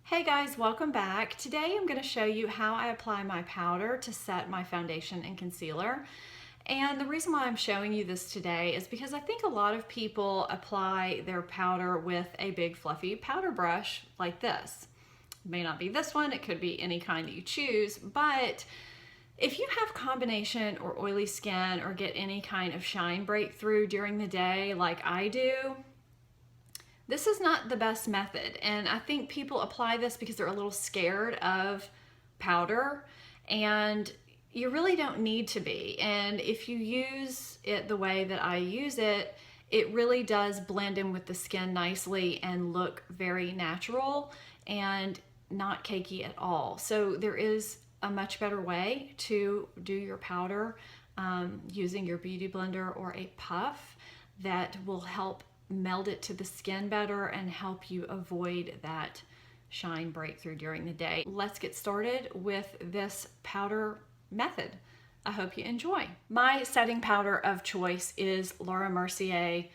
Hey guys, welcome back. Today I'm going to show you how I apply my powder to set my foundation and concealer. And the reason why I'm showing you this today is because I think a lot of people apply their powder with a big fluffy powder brush like this. It may not be this one, it could be any kind that you choose, but if you have combination or oily skin or get any kind of shine breakthrough during the day like I do, this is not the best method, and I think people apply this because they're a little scared of powder, and you really don't need to be. And if you use it the way that I use it, it really does blend in with the skin nicely and look very natural and not cakey at all. So there is a much better way to do your powder using your beauty blender or a puff that will help meld it to the skin better and help you avoid that shine breakthrough during the day. Let's get started with this powder method. I hope you enjoy. My setting powder of choice is Laura Mercier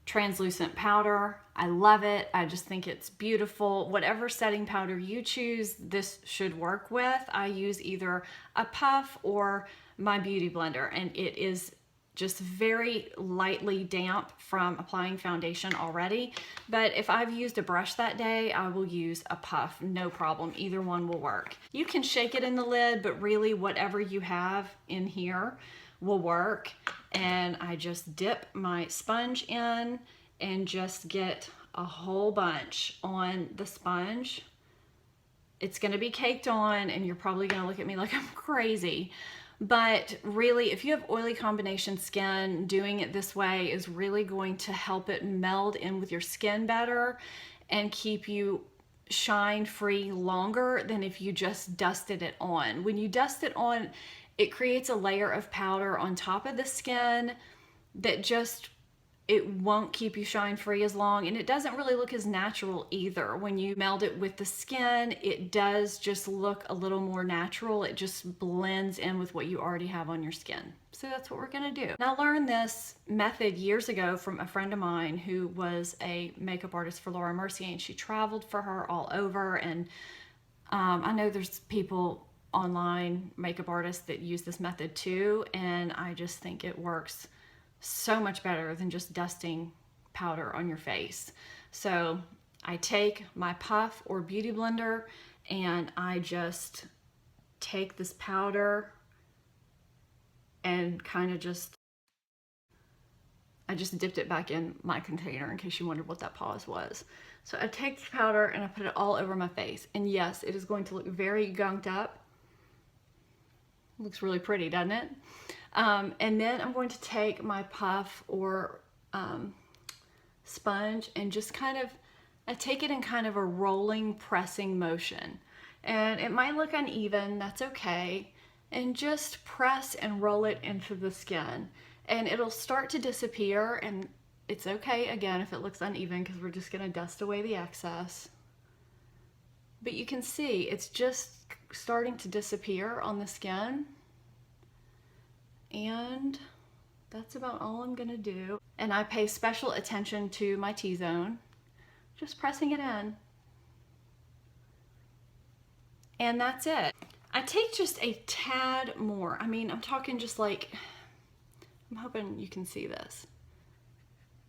translucent powder. I love it. I just think it's beautiful. Whatever setting powder you choose, this should work with. I use either a puff or my beauty blender, and it is just very lightly damp from applying foundation already. But if I've used a brush that day, I will use a puff, no problem. Either one will work. You can shake it in the lid, but really whatever you have in here will work. And I just dip my sponge in and just get a whole bunch on the sponge. It's gonna be caked on and you're probably gonna look at me like I'm crazy. But really, if you have oily combination skin, doing it this way is really going to help it meld in with your skin better and keep you shine free longer than if you just dusted it on. When you dust it on, it creates a layer of powder on top of the skin that just, it won't keep you shine free as long, and it doesn't really look as natural either. When you meld it with the skin, it does just look a little more natural. It just blends in with what you already have on your skin. So that's what we're gonna do. Now, I learned this method years ago from a friend of mine who was a makeup artist for Laura Mercier, and she traveled for her all over. And I know there's people online, makeup artists, that use this method too, and I just think it works so much better than just dusting powder on your face. So I take my puff or beauty blender and I just take this powder and kind of I just dipped it back in my container in case you wondered what that pause was. So I take the powder and I put it all over my face. And yes, it is going to look very gunked up. Looks really pretty, doesn't it? And then I'm going to take my puff or sponge and just I take it in kind of a rolling, pressing motion. And it might look uneven, that's okay. And just press and roll it into the skin. And it'll start to disappear, and it's okay, again, if it looks uneven, because we're just gonna dust away the excess. But you can see it's just starting to disappear on the skin. And that's about all I'm gonna do. And I pay special attention to my T-zone, just pressing it in. And that's it. I take just a tad more. I mean, I'm talking just like, I'm hoping you can see this.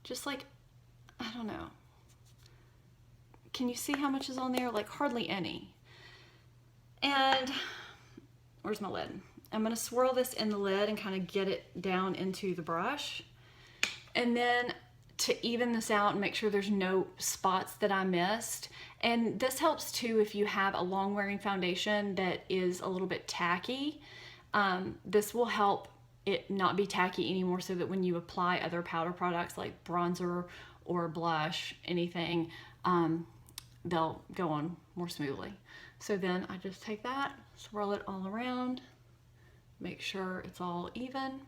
Just like, I don't know. Can you see how much is on there? Like hardly any. And where's my lid? I'm gonna swirl this in the lid and kind of get it down into the brush. And then to even this out and make sure there's no spots that I missed. And this helps too if you have a long wearing foundation that is a little bit tacky. This will help it not be tacky anymore, so that when you apply other powder products like bronzer or blush, anything, they'll go on more smoothly. So then I just take that, swirl it all around, make sure it's all even.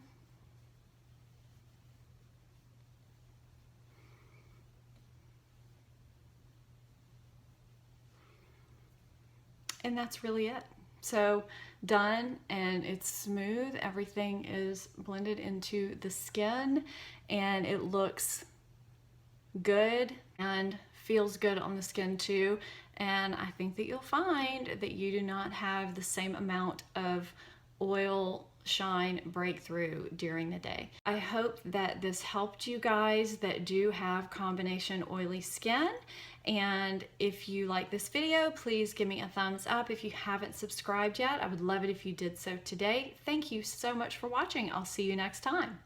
And that's really it. So done, and it's smooth. Everything is blended into the skin and it looks good and feels good on the skin too. and I think that you'll find that you do not have the same amount of oil shine breakthrough during the day. I hope that this helped you guys that do have combination oily skin. And if you like this video, please give me a thumbs up. If you haven't subscribed yet, I would love it if you did so today. Thank you so much for watching. I'll see you next time.